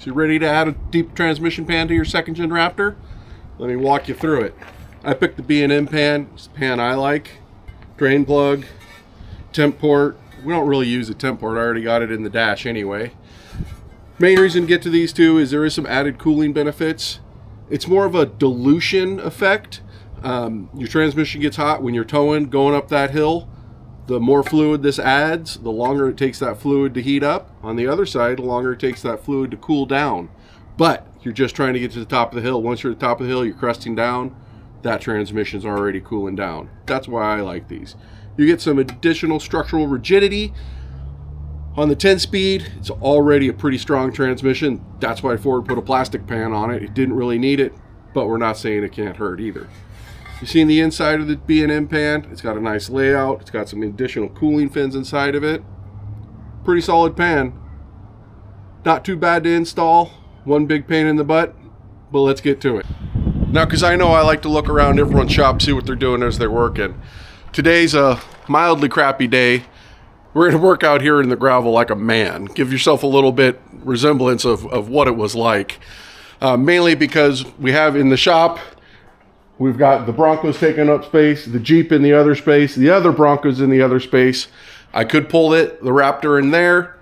you ready to add a deep transmission pan to your second gen Raptor? Let me walk you through it. I picked the B&M pan. It's the pan I like. Drain plug, temp port. We don't really use a temp port. I already got it in the dash anyway. Main reason to get to these two is there is some added cooling benefits. It's more of a dilution effect. Your transmission gets hot when you're towing, going up that hill. The more fluid this adds, the longer it takes that fluid to heat up. On the other side, the longer it takes that fluid to cool down. But you're just trying to get to the top of the hill. Once you're at the top of the hill, you're cresting down. That transmission's already cooling down. That's why I like these. You get some additional structural rigidity. On the 10-speed, it's already a pretty strong transmission. That's why Ford put a plastic pan on it. It didn't really need it, but we're not saying it can't hurt either. You've seen the inside of the B&M pan. It's got a nice layout. It's got some additional cooling fins inside of it. Pretty solid pan. Not too bad to install. One big pain in the butt, but let's get to it. Now, because I know I like to look around everyone's shop, see what they're doing as they're working. Today's a mildly crappy day. We're going to work out here in the gravel like a man. Give yourself a little bit resemblance of what it was like. Mainly because we have in the shop, we've got the Broncos taking up space, the Jeep in the other space, the other Broncos in the other space. I could pull the Raptor in there.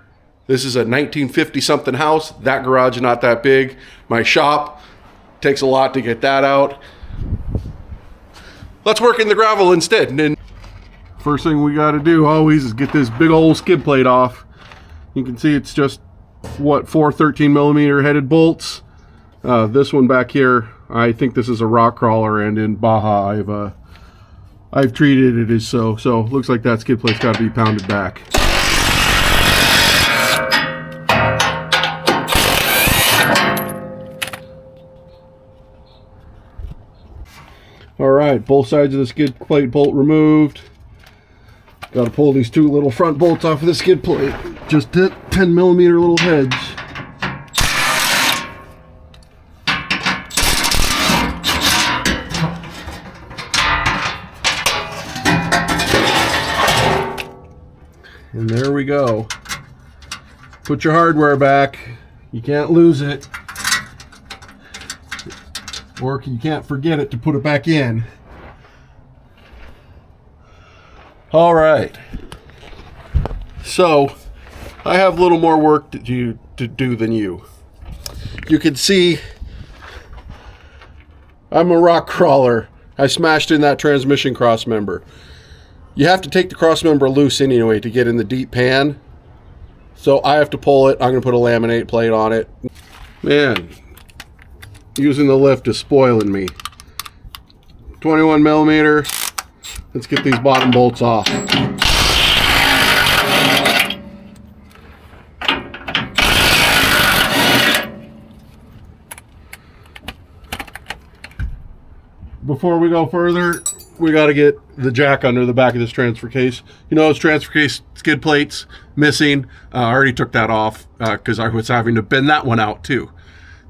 This is a 1950 something house. That garage is not that big. My shop takes a lot to get that out. Let's work in the gravel instead. And then first thing we got to do always is get this big old skid plate off. You can see it's just what, 4 13mm headed bolts. This one back here, I think this is a rock crawler, and in Baja I've treated it as so looks like that skid plate's got to be pounded back. All right, both sides of the skid plate bolt removed. Got to pull these two little front bolts off of the skid plate. Just 10mm little heads. And there we go. Put your hardware back. You can't lose it. Or you can't forget it to put it back in. All right. So, I have a little more work to do than you. You can see I'm a rock crawler. I smashed in that transmission cross member. You have to take the cross member loose anyway to get in the deep pan. So I have to pull it. I'm going to put a laminate plate on it. Man, using the lift is spoiling me. 21mm. Let's get these bottom bolts off. Before we go further, we got to get the jack under the back of this transfer case. You know, this transfer case skid plates missing. I already took that off because I was having to bend that one out too.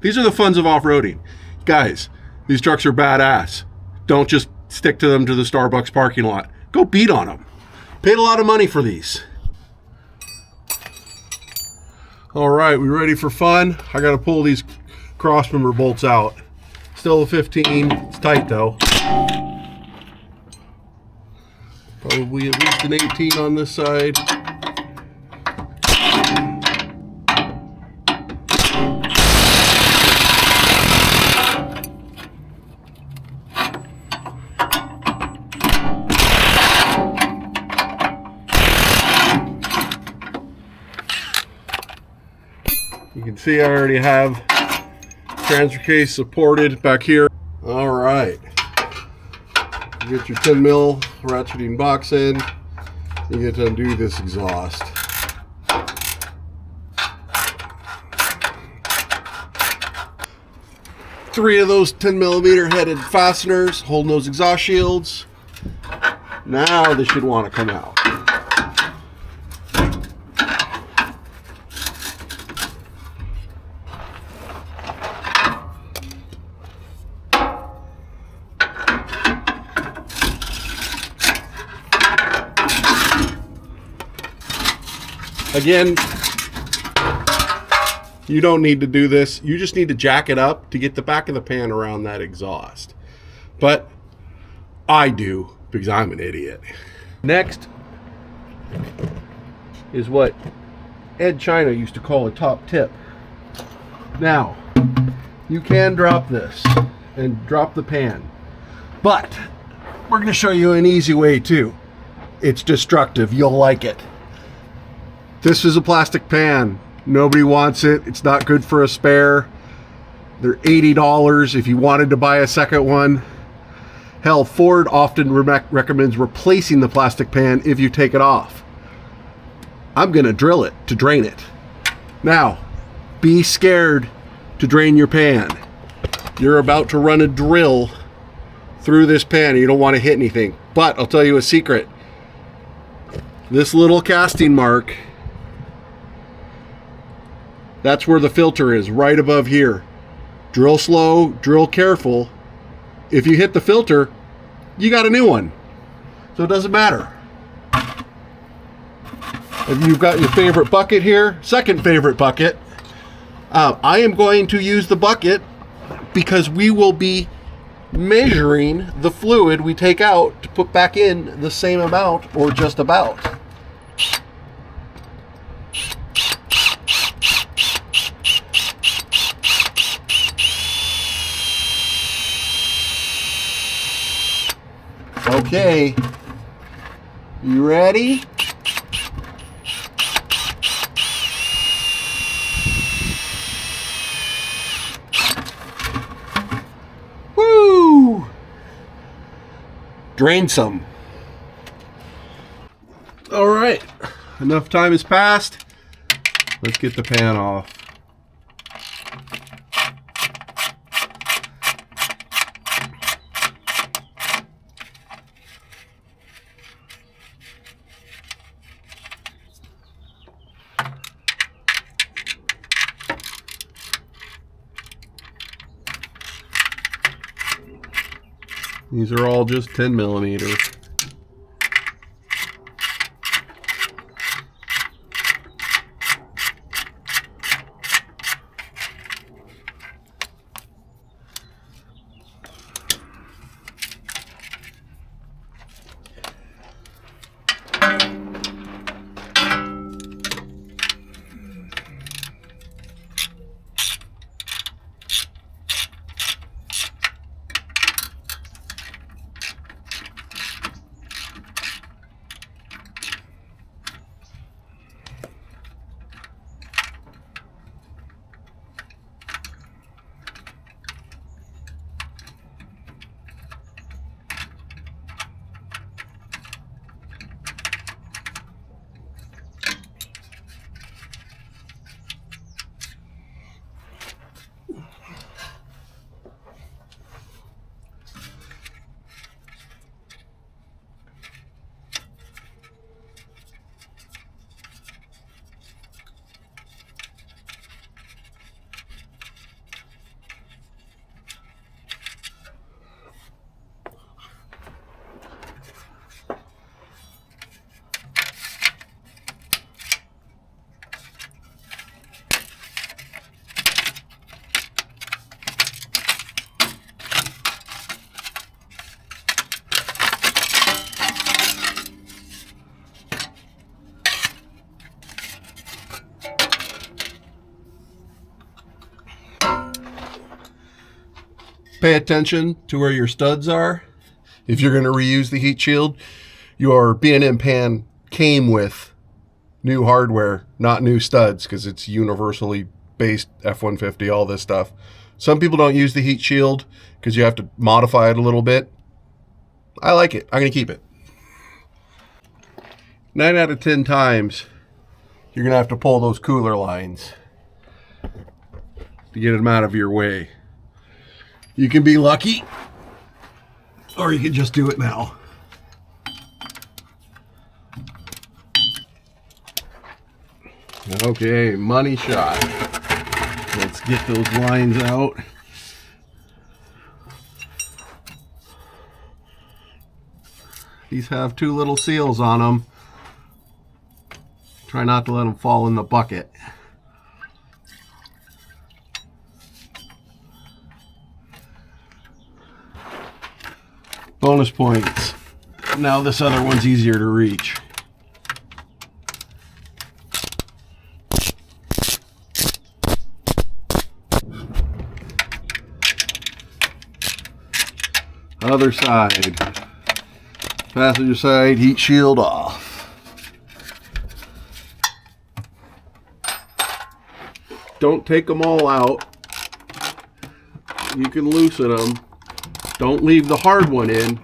These are the funs of off-roading. Guys, these trucks are badass. Don't just stick to them to the Starbucks parking lot. Go beat on them. Paid a lot of money for these. All right, we ready for fun? I got to pull these crossmember bolts out. Still a 15. It's tight though. Probably at least an 18 on this side. You can see I already have transfer case supported back here. All right. You get your 10mm ratcheting box in. You get to undo this exhaust. Three of those 10mm headed fasteners holding those exhaust shields. Now they should want to come out. Again, You don't need to do this. You just need to jack it up to get the back of the pan around that exhaust. But I do because I'm an idiot. Next is what Ed China used to call a top tip. Now, you can drop this and drop the pan, but we're going to show you an easy way too. It's destructive. You'll like it. This is a plastic pan. Nobody wants it. It's not good for a spare. They're $80 if you wanted to buy a second one. Hell, Ford often recommends replacing the plastic pan if you take it off. I'm going to drill it to drain it. Now, be scared to drain your pan. You're about to run a drill through this pan and you don't want to hit anything. But I'll tell you a secret. This little casting mark, that's where the filter is, right above here. Drill slow, drill careful. If you hit the filter, you got a new one. So it doesn't matter. If you've got your favorite bucket here, second favorite bucket, I am going to use the bucket because we will be measuring the fluid we take out to put back in the same amount or just about. Okay, you ready? Woo! Drain some. All right, enough time has passed. Let's get the pan off. These are all just 10 millimeters. Pay attention to where your studs are. If you're going to reuse the heat shield, your B&M pan came with new hardware, not new studs, because it's universally based F-150, all this stuff. Some people don't use the heat shield because you have to modify it a little bit. I like it. I'm going to keep it. 9 out of 10 times, you're going to have to pull those cooler lines to get them out of your way. You can be lucky, or you can just do it now. Okay, money shot. Let's get those lines out. These have 2 little seals on them. Try not to let them fall in the bucket. Bonus points. Now this other one's easier to reach. Other side. Passenger side, heat shield off. Don't take them all out. You can loosen them. Don't leave the hard one in.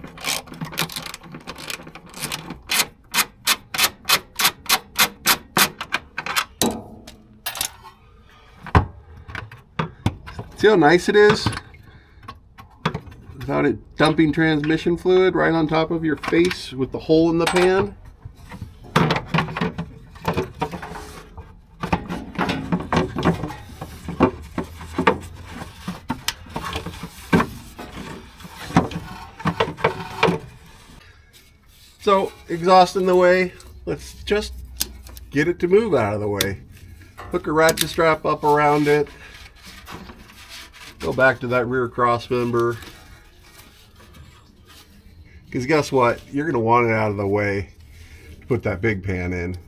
See how nice it is? Without it dumping transmission fluid right on top of your face with the hole in the pan. So, exhaust in the way, let's just get it to move out of the way. Hook a ratchet strap up around it. Go back to that rear cross member. Because guess what? You're going to want it out of the way to put that big pan in.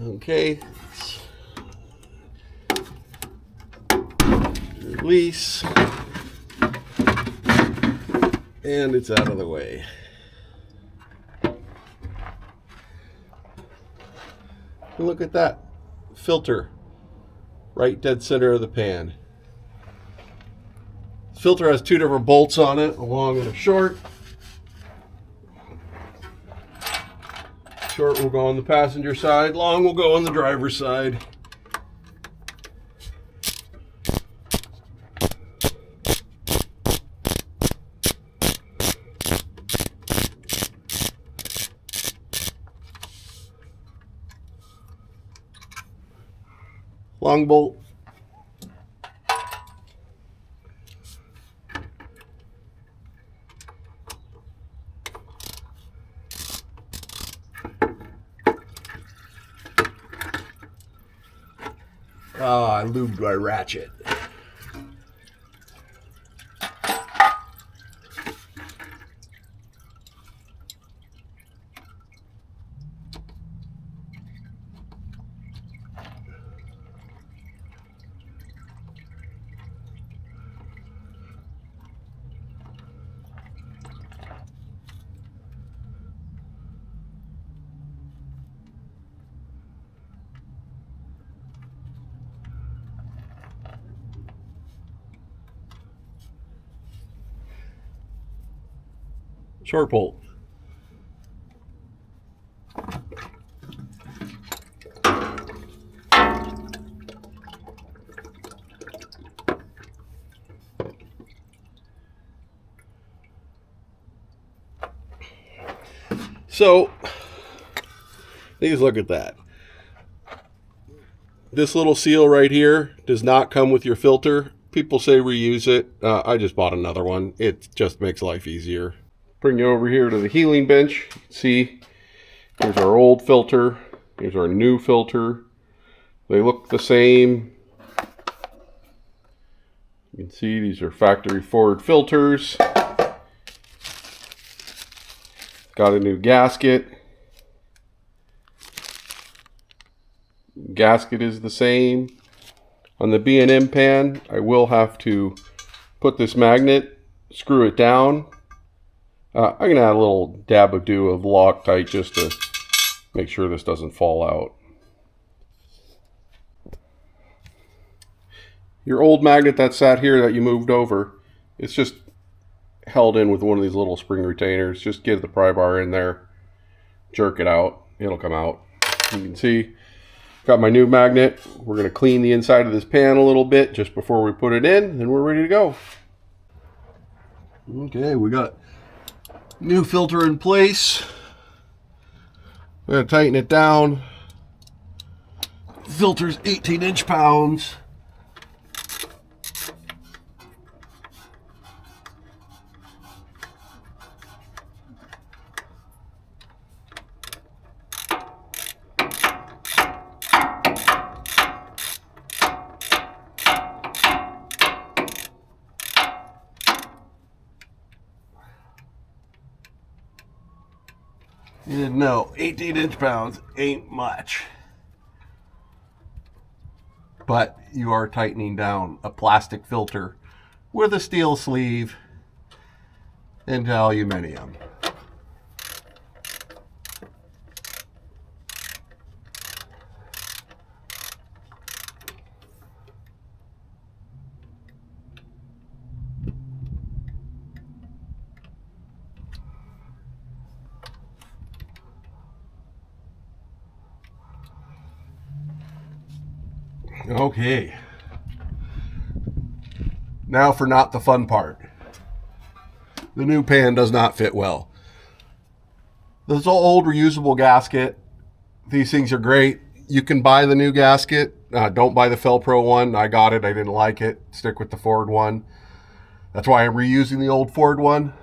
Okay, release, and it's out of the way. Look at that filter right dead center of the pan. The filter has two different bolts on it, a long and a short. Short will go on the passenger side, long will go on the driver's side. Long bolt. Oh, I lubed my ratchet. Short bolt. So, please look at that. This little seal right here does not come with your filter. People say reuse it. I just bought another one. It just makes life easier. Bring you over here to the healing bench. See, here's our old filter. Here's our new filter. They look the same. You can see these are factory Ford filters. Got a new gasket. Gasket is the same. On the B&M pan, I will have to put this magnet, screw it down. I'm going to add a little dab of dew of Loctite just to make sure this doesn't fall out. Your old magnet that sat here that you moved over, it's just held in with one of these little spring retainers. Just get the pry bar in there, jerk it out, it'll come out. You can see, got my new magnet. We're going to clean the inside of this pan a little bit just before we put it in, and we're ready to go. Okay, we got new filter in place. We're going to tighten it down. Filter's 18 inch-pounds. You didn't know, 18 inch-pounds ain't much. But you are tightening down a plastic filter with a steel sleeve into aluminum. Okay, now for not the fun part. The new pan does not fit well. This old reusable gasket, these things are great. You can buy the new gasket. Don't buy the Felpro one. I got it, I didn't like it. Stick with the Ford one. That's why I'm reusing the old Ford one.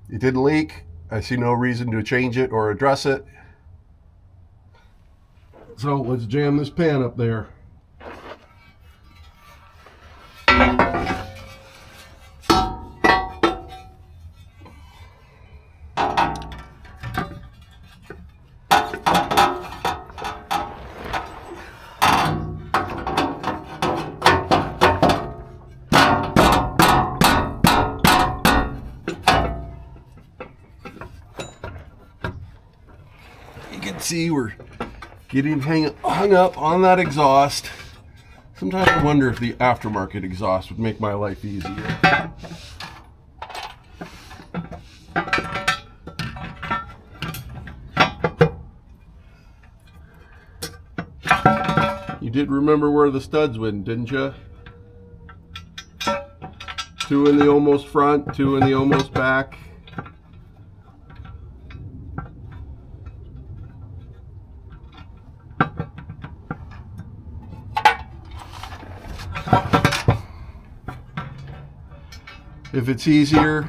It didn't leak. I see no reason to change it or address it. So let's jam this pan up there. You can see we're getting hung up on that exhaust. Sometimes I wonder if the aftermarket exhaust would make my life easier. You did remember where the studs went, didn't you? 2 in the almost front, 2 in the almost back. If it's easier,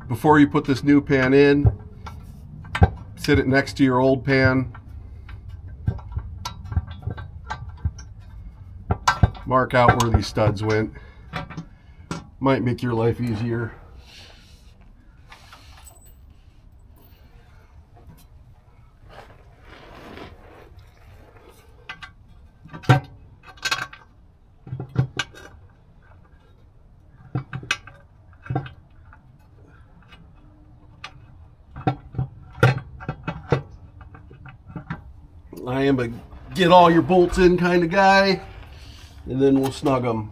before you put this new pan in, sit it next to your old pan. Mark out where these studs went. Might make your life easier. I am a get all your bolts in kind of guy, and then we'll snug them.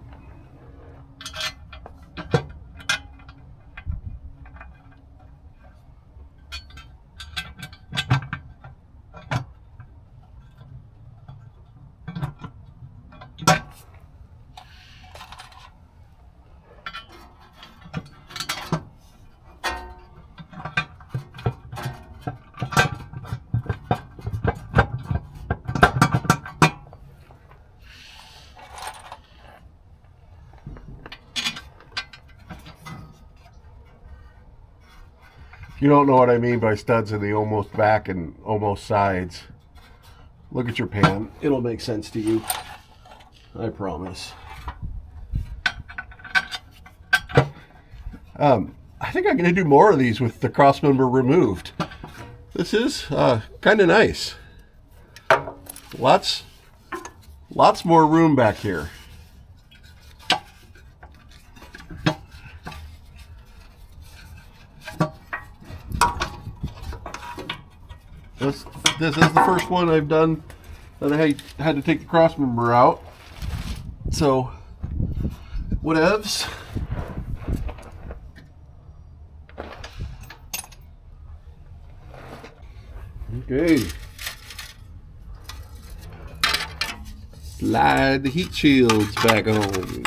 If you don't know what I mean by studs in the almost back and almost sides, look at your pan. It'll make sense to you. I promise. I think I'm going to do more of these with the cross member removed. This is kind of nice. Lots more room back here. This is the first one I've done that I had to take the cross member out. So, whatevs. Okay. Slide the heat shields back on.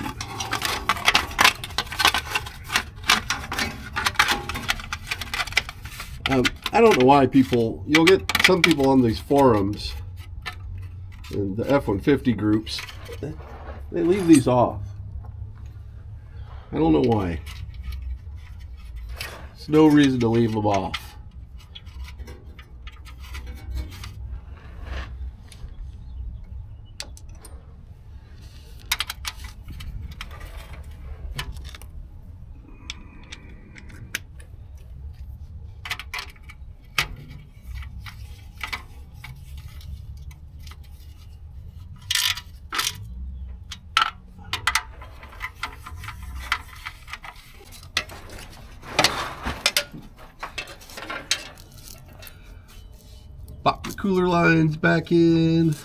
I don't know why you'll get some people on these forums and the F-150 groups, they leave these off. I don't know why. There's no reason to leave them off. Pop the cooler lines back in.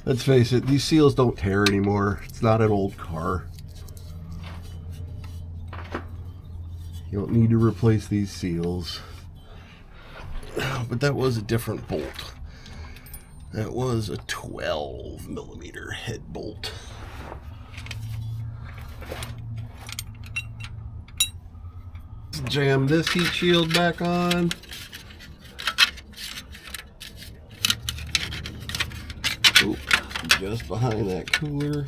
Let's face it, these seals don't tear anymore. It's not an old car. You don't need to replace these seals. But that was a different bolt. That was a 12mm head bolt. Jam this heat shield back on. Oop, just behind that cooler.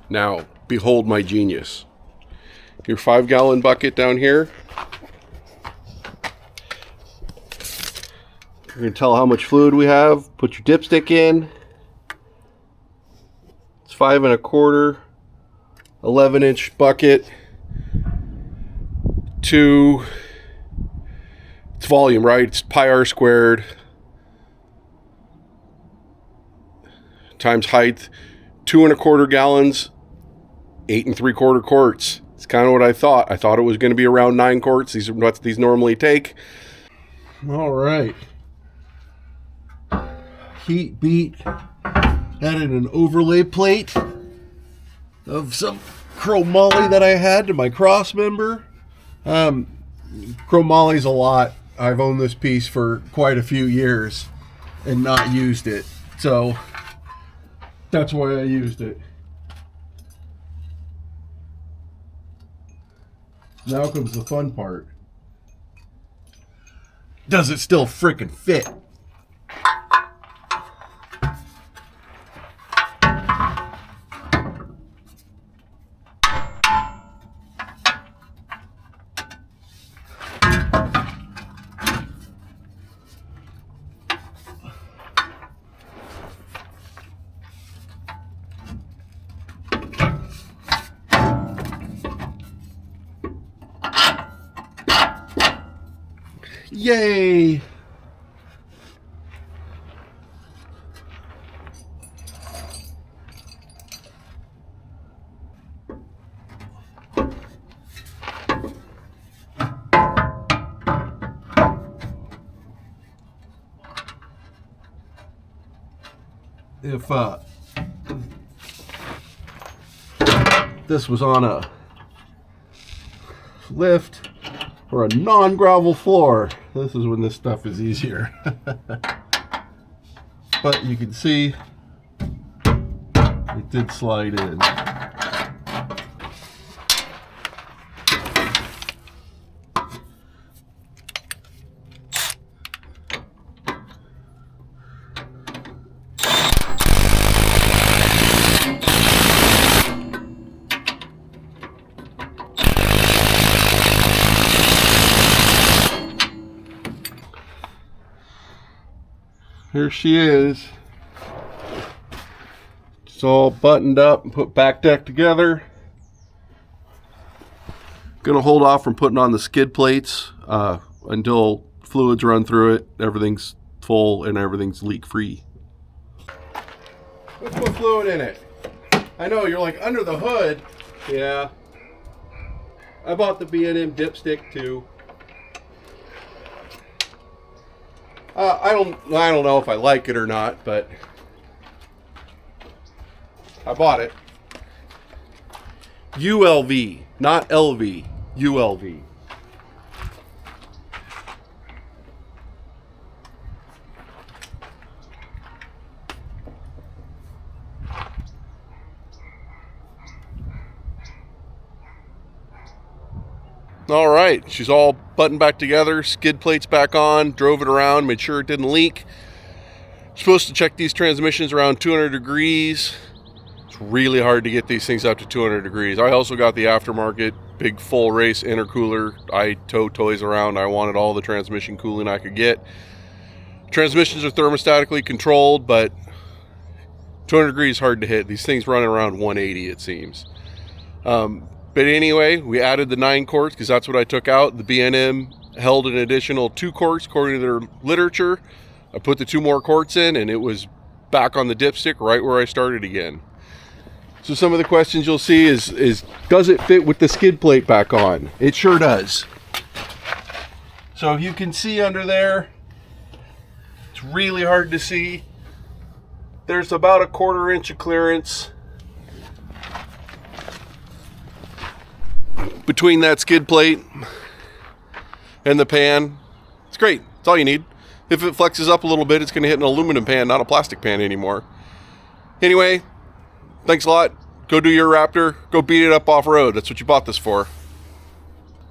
Now, behold my genius. Your 5-gallon bucket down here. You're going to tell how much fluid we have. Put your dipstick in. It's 5 1/4, 11-inch bucket. It's volume, right? It's pi r squared times height. 2 1/4 gallons. 8 3/4 quarts. It's kind of what I thought. I thought it was going to be around 9 quarts. These are what these normally take. All right. Heat beat. Added an overlay plate of some chromoly that I had to my cross member. Chromoly's a lot. I've owned this piece for quite a few years and not used it. So that's why I used it. Now comes the fun part. Does it still frickin' fit? Yay! If this was on a lift or a non-gravel floor, this is when this stuff is easier. But you can see it did slide in. here she is. It's all buttoned up and put back deck together. Gonna hold off from putting on the skid plates until fluids run through it, everything's full and everything's leak free. Let's put fluid in it. I know you're like, under the hood. Yeah. I bought the B&M dipstick too. I don't know if I like it or not, but I bought it. ULV, not LV. ULV. All right, she's all buttoned back together, skid plates back on, drove it around, made sure it didn't leak. Supposed to check these transmissions around 200 degrees. It's really hard to get these things up to 200 degrees. I also got the aftermarket big full race intercooler. I tow toys around. I wanted all the transmission cooling I could get. Transmissions are thermostatically controlled, but 200 degrees is hard to hit. These things running around 180, it seems. But anyway, we added the 9 quarts because that's what I took out. The B&M held an additional 2 quarts according to their literature. I put the 2 more quarts in and it was back on the dipstick right where I started again. So some of the questions you'll see is does it fit with the skid plate back on? It sure does. So if you can see under there, it's really hard to see. There's about a 1/4 inch of clearance between that skid plate and the pan. It's great. It's all you need. If it flexes up a little bit, it's going to hit an aluminum pan, not a plastic pan anymore. Anyway, thanks a lot. Go do your Raptor. Go beat it up off-road. That's what you bought this for.